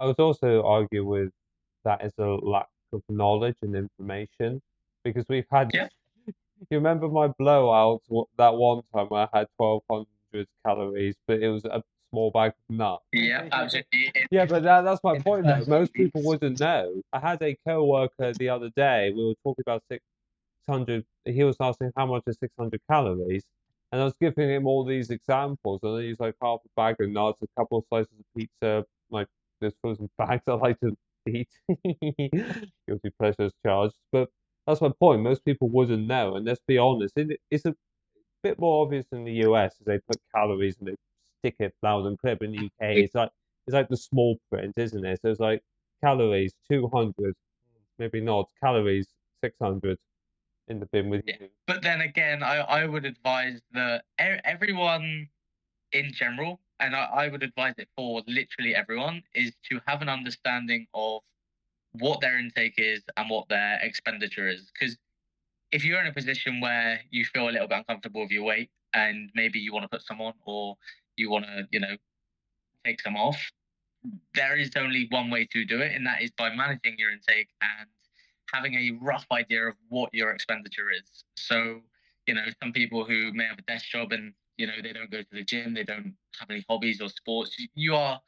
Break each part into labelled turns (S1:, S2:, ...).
S1: I would also argue with that is a lack of knowledge and information because we've had.
S2: Yeah.
S1: You remember my blowout that one time where I had 1,200 calories, but it was a small bag of nuts.
S2: Yeah, absolutely.
S1: Yeah, but that's my
S2: In the
S1: point though.
S2: first few
S1: Most people
S2: weeks.
S1: wouldn't know. I had a coworker the other day. We were talking about 600. He was asking how much is 600 calories, and I was giving him all these examples. And I used like half a bag of nuts, a couple of slices of pizza, like there's frozen bags I like to eat. Guilty pleasures charged, but that's my point. Most people wouldn't know, and let's be honest, it's a bit more obvious in the US as they put calories and they stick it loud and clear. But in the UK, it's like the small print, isn't it? So it's like calories 200, maybe not calories 600 in the bin with
S2: Yeah.
S1: you.
S2: But then again, I would advise that everyone in general, and I would advise it for literally everyone, is to have an understanding of what their intake is and what their expenditure is. Because if you're in a position where you feel a little bit uncomfortable with your weight and maybe you want to put some on or you want to, take some off, there is only one way to do it, and that is by managing your intake and having a rough idea of what your expenditure is. So, some people who may have a desk job and they don't go to the gym, they don't have any hobbies or sports. You are,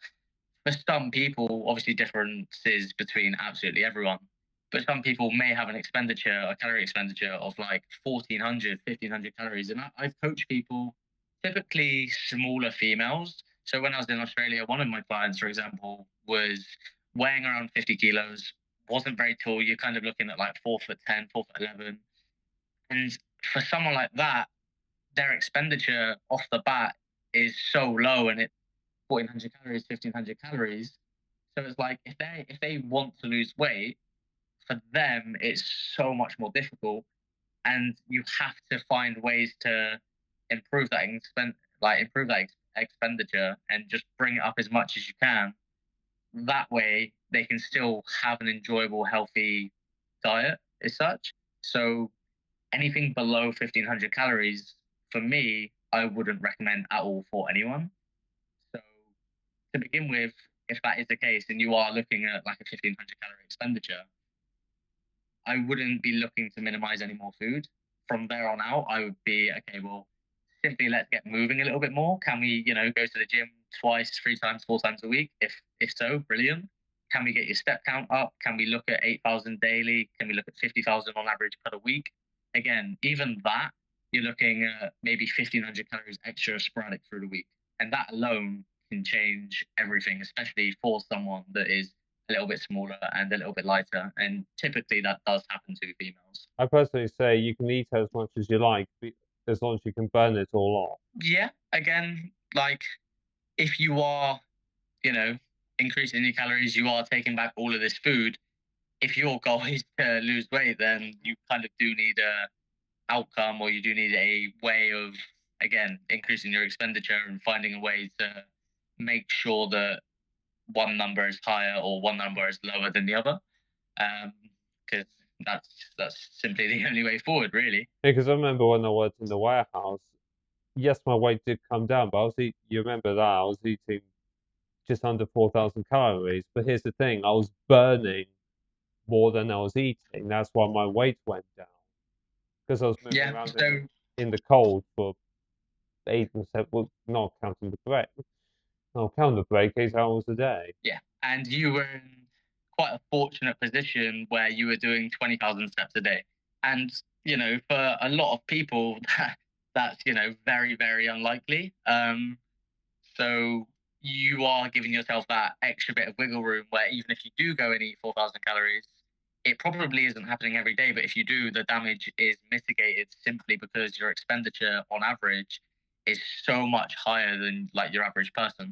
S2: for some people, obviously differences between absolutely everyone. But some people may have an expenditure, a calorie expenditure of like 1,400, 1,500 calories. And I've coached people, typically smaller females. So when I was in Australia, one of my clients, for example, was weighing around 50 kilos, wasn't very tall. You're kind of looking at like 4'10", 4'11". And for someone like that, their expenditure off the bat is so low, and it's 1,400 calories, 1,500 calories. So it's like if they want to lose weight, for them it's so much more difficult, and you have to find ways to improve that improve that expenditure and just bring it up as much as you can. That way, they can still have an enjoyable, healthy diet as such. So anything below 1,500 calories, for me, I wouldn't recommend at all for anyone. So to begin with, if that is the case and you are looking at like a 1,500 calorie expenditure, I wouldn't be looking to minimize any more food. From there on out, I would be okay. Well, simply let's get moving a little bit more. Can we, go to the gym twice, 3 times, 4 times a week? If so, brilliant. Can we get your step count up? Can we look at 8,000 daily? Can we look at 50,000 on average per week? Again, even that, you're looking at maybe 1,500 calories extra sporadic through the week, and that alone can change everything, especially for someone that is a little bit smaller and a little bit lighter. And typically, that does happen to females.
S1: I personally say you can eat as much as you like, as long as you can burn it all off.
S2: Yeah, again, like if you are, you know, increasing your calories, you are taking back all of this food. If your goal is to lose weight, then you kind of do need a outcome, or you do need a way of, again, increasing your expenditure and finding a way to make sure that one number is higher or one number is lower than the other. Because that's simply the only way forward, really.
S1: Because I remember when I worked in the warehouse, yes, my weight did come down, but you remember that I was eating just under 4,000 calories. But here's the thing, I was burning more than I was eating. That's why my weight went down because I was moving
S2: Yeah.
S1: around
S2: So
S1: in the cold for 8 and 7, well, not counting the break. I'll count the break 8 hours a day.
S2: yeah, and you were in quite a fortunate position where you were doing 20,000 steps a day. And, for a lot of people, that's, very, very unlikely. So you are giving yourself that extra bit of wiggle room where even if you do go and eat 4,000 calories, it probably isn't happening every day. But if you do, the damage is mitigated simply because your expenditure on average is so much higher than like your average person.